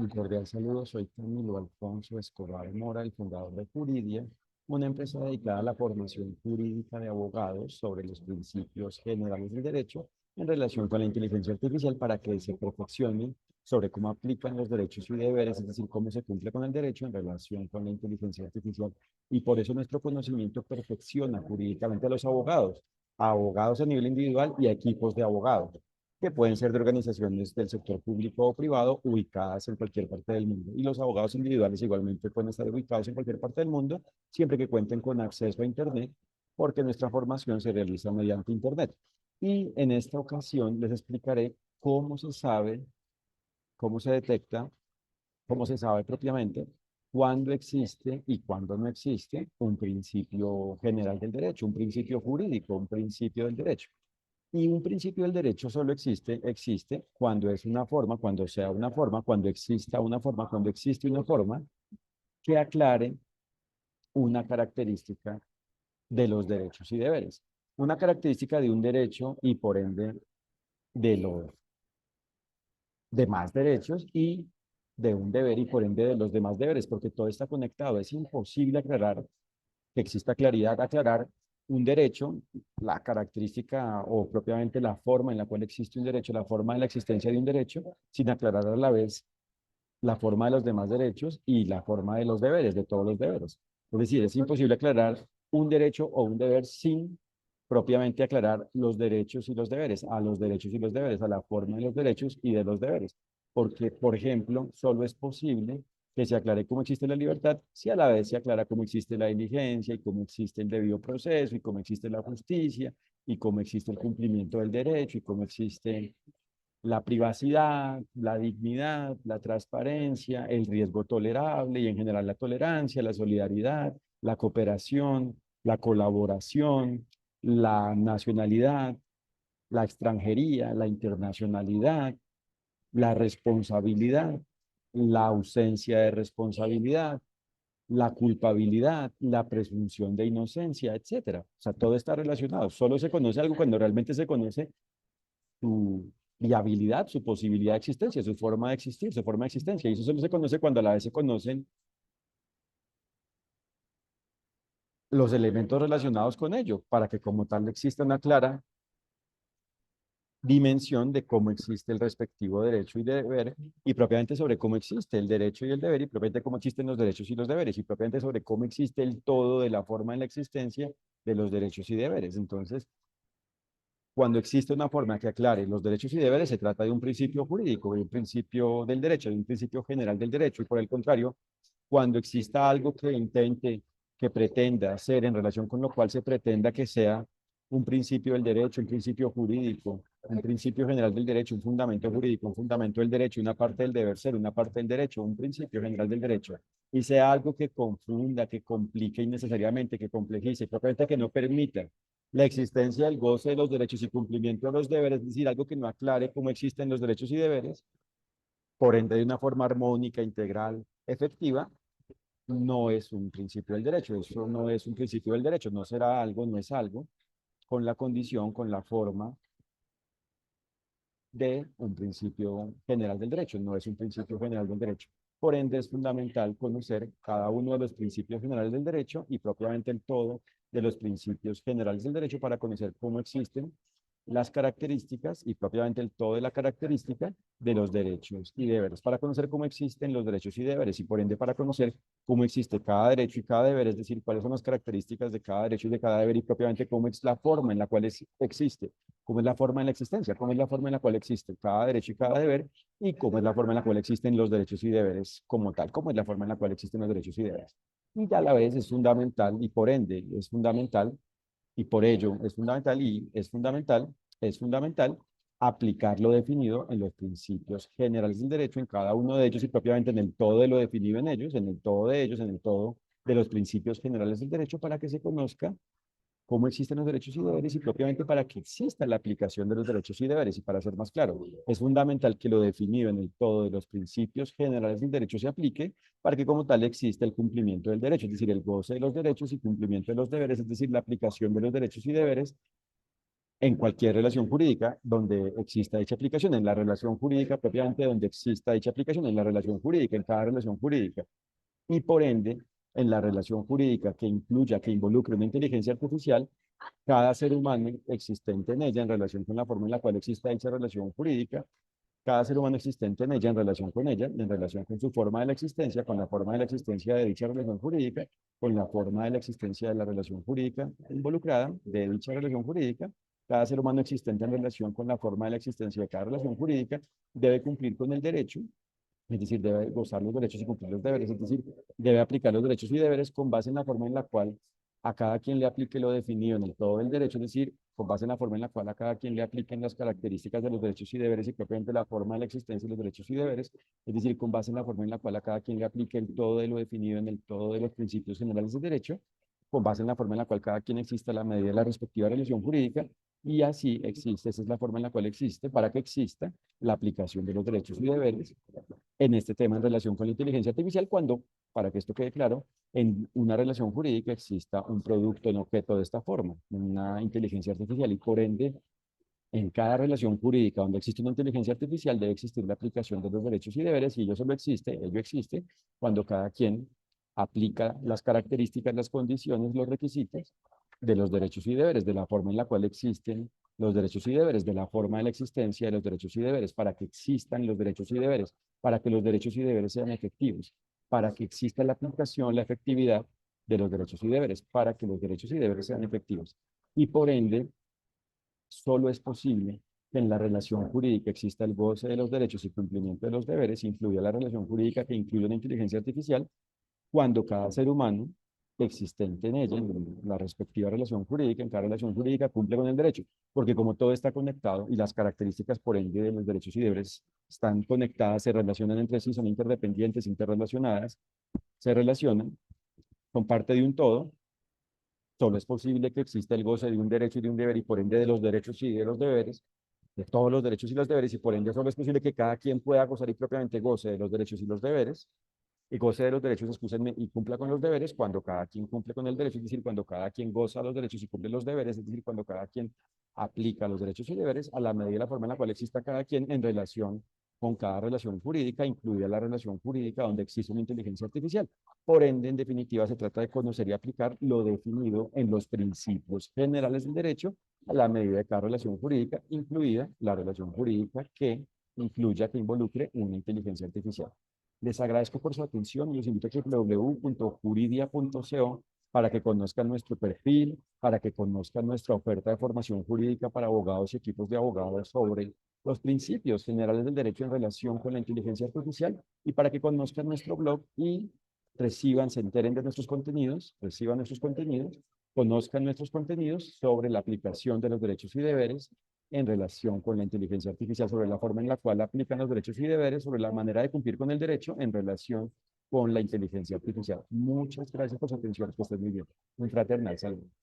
Un cordial saludo, soy Camilo Alfonso Escobar Mora, el fundador de Juridia, una empresa dedicada a la formación jurídica de abogados sobre los principios generales del derecho en relación con la inteligencia artificial para que se perfeccionen sobre cómo aplican los derechos y deberes, es decir, cómo se cumple con el derecho en relación con la inteligencia artificial. Y por eso nuestro conocimiento perfecciona jurídicamente a los abogados, a abogados a nivel individual y a equipos de abogados que pueden ser de organizaciones del sector público o privado ubicadas en cualquier parte del mundo. Y los abogados individuales igualmente pueden estar ubicados en cualquier parte del mundo, siempre que cuenten con acceso a Internet, porque nuestra formación se realiza mediante Internet. Y en esta ocasión les explicaré cómo se sabe, cómo se detecta, cómo se sabe propiamente cuándo existe y cuándo no existe un principio general del derecho, un principio jurídico, un principio del derecho. Y un principio del derecho solo existe cuando es una forma, cuando sea una forma, cuando exista una forma, cuando existe una forma que aclare una característica de los derechos y deberes. Una característica de un derecho y por ende de los demás derechos y de un deber y por ende de los demás deberes, porque todo está conectado. Es imposible aclarar que exista claridad, aclarar un derecho, la característica o propiamente la forma en la cual existe un derecho, la forma de la existencia de un derecho, sin aclarar a la vez la forma de los demás derechos y la forma de los deberes, de todos los deberes. Es decir, es imposible aclarar un derecho o un deber sin propiamente aclarar los derechos y los deberes, a los derechos y los deberes, a la forma de los derechos y de los deberes. Porque, por ejemplo, solo es posible que se aclare cómo existe la libertad si a la vez se aclara cómo existe la diligencia y cómo existe el debido proceso y cómo existe la justicia y cómo existe el cumplimiento del derecho y cómo existe la privacidad, la dignidad, la transparencia, el riesgo tolerable y en general la tolerancia, la solidaridad, la cooperación, la colaboración, la nacionalidad, la extranjería, la internacionalidad, la responsabilidad, la ausencia de responsabilidad, la culpabilidad, la presunción de inocencia, etcétera. O sea, todo está relacionado. Solo se conoce algo cuando realmente se conoce su viabilidad, su posibilidad de existencia, su forma de existir, su forma de existencia. Y eso solo se conoce cuando a la vez se conocen los elementos relacionados con ello, para que como tal exista una clara dimensión de cómo existe el respectivo derecho y deber, y propiamente sobre cómo existe el derecho y el deber, y propiamente cómo existen los derechos y los deberes, y propiamente sobre cómo existe el todo de la forma en la existencia de los derechos y deberes. Entonces, cuando existe una forma que aclare los derechos y deberes, se trata de un principio jurídico, de un principio del derecho, de un principio general del derecho. Y por el contrario, cuando exista algo que intente, que pretenda ser en relación con lo cual se pretenda que sea un principio del derecho, un principio jurídico, un principio general del derecho, un fundamento jurídico, un fundamento del derecho, una parte del deber ser, una parte del derecho, un principio general del derecho, y sea algo que confunda, que complique innecesariamente, que complejice, propiamente que no permita la existencia del goce de los derechos y cumplimiento de los deberes, es decir, algo que no aclare cómo existen los derechos y deberes, por ende de una forma armónica, integral, efectiva, no es un principio del derecho, eso no es un principio del derecho, no será algo, no es algo, con la condición, con la forma de un principio general del derecho, no es un principio general del derecho. Por ende, es fundamental conocer cada uno de los principios generales del derecho y propiamente el todo de los principios generales del derecho para conocer cómo existen las características y propiamente el todo de la característica de los derechos y deberes, para conocer cómo existen los derechos y deberes y por ende para conocer cómo existe cada derecho y cada deber, es decir, cuáles son las características de cada derecho y de cada deber y propiamente cómo es la forma en la cual existe, cómo es la forma en la existencia, cómo es la forma en la cual existe cada derecho y cada deber y cómo es la forma en la cual existen los derechos y deberes como tal, cómo es la forma en la cual existen los derechos y deberes. Y a la vez es fundamental y por ende es fundamental y por ello es fundamental aplicar lo definido en los principios generales del derecho, en cada uno de ellos y propiamente en el todo de lo definido en ellos, en el todo de ellos, en el todo de los principios generales del derecho para que se conozca cómo existen los derechos y deberes y propiamente para que exista la aplicación de los derechos y deberes. Y para ser más claro, es fundamental que lo definido en el todo de los principios generales del derecho se aplique para que como tal exista el cumplimiento del derecho, es decir, el goce de los derechos y cumplimiento de los deberes, es decir, la aplicación de los derechos y deberes en cualquier relación jurídica donde exista dicha aplicación, en la relación jurídica propiamente donde exista dicha aplicación, en la relación jurídica, en cada relación jurídica. Y por ende, en la relación jurídica que incluya, que involucre una inteligencia artificial, cada ser humano existente en ella, en relación con la forma en la cual exista dicha relación jurídica, cada ser humano existente en ella, en relación con ella, en relación con su forma de la existencia, con la forma de la existencia de dicha relación jurídica, con la forma de la existencia de la relación jurídica involucrada de dicha relación jurídica, cada ser humano existente en relación con la forma de la existencia de cada relación jurídica debe cumplir con el derecho, es decir, debe gozar los derechos y cumplir los deberes, es decir, debe aplicar los derechos y deberes con base en la forma en la cual a cada quien le aplique lo definido en el todo del derecho, es decir, con base en la forma en la cual a cada quien le apliquen las características de los derechos y deberes y propiamente la forma de la existencia de los derechos y deberes, es decir, con base en la forma en la cual a cada quien le aplique el todo de lo definido en el todo de los principios generales del derecho, con base en la forma en la cual cada quien exista a la medida de la respectiva relación jurídica, y así existe, esa es la forma en la cual existe, para que exista la aplicación de los derechos y deberes en este tema en relación con la inteligencia artificial, cuando, para que esto quede claro, en una relación jurídica exista un producto en objeto de esta forma, una inteligencia artificial, y por ende, en cada relación jurídica donde existe una inteligencia artificial debe existir la aplicación de los derechos y deberes, y ello existe cuando cada quien aplica las características, las condiciones, los requisitos de los derechos y deberes, de la forma en la cual existen los derechos y deberes, de la forma de la existencia de los derechos y deberes, para que existan los derechos y deberes, para que los derechos y deberes sean efectivos, para que exista la aplicación, la efectividad de los derechos y deberes, para que los derechos y deberes sean efectivos. Y por ende, solo es posible que en la relación jurídica exista el goce de los derechos y cumplimiento de los deberes, incluida la relación jurídica que incluye la inteligencia artificial, cuando cada ser humano existente en ella, en la respectiva relación jurídica, en cada relación jurídica, cumple con el derecho, porque como todo está conectado y las características por ende de los derechos y deberes están conectadas, se relacionan entre sí, son interdependientes, interrelacionadas, se relacionan, son parte de un todo, solo es posible que exista el goce de un derecho y de un deber, y por ende de los derechos y de los deberes, de todos los derechos y los deberes, y por ende solo es posible que cada quien pueda gozar y propiamente goce de los derechos y los deberes, y goce de los derechos, excúsenme, y cumpla con los deberes cuando cada quien cumple con el derecho, es decir, cuando cada quien goza los derechos y cumple los deberes, es decir, cuando cada quien aplica los derechos y deberes a la medida y la forma en la cual exista cada quien en relación con cada relación jurídica, incluida la relación jurídica donde existe una inteligencia artificial. Por ende, en definitiva, se trata de conocer y aplicar lo definido en los principios generales del derecho a la medida de cada relación jurídica, incluida la relación jurídica que incluya, que involucre una inteligencia artificial. Les agradezco por su atención y los invito a www.juridia.co para que conozcan nuestro perfil, para que conozcan nuestra oferta de formación jurídica para abogados y equipos de abogados sobre los principios generales del derecho en relación con la inteligencia artificial, y para que conozcan nuestro blog y reciban, se enteren de nuestros contenidos, reciban nuestros contenidos, conozcan nuestros contenidos sobre la aplicación de los derechos y deberes en relación con la inteligencia artificial, sobre la forma en la cual aplican los derechos y deberes, sobre la manera de cumplir con el derecho en relación con la inteligencia artificial. Muchas gracias por su atención, que estén muy bien. Un fraternal saludo.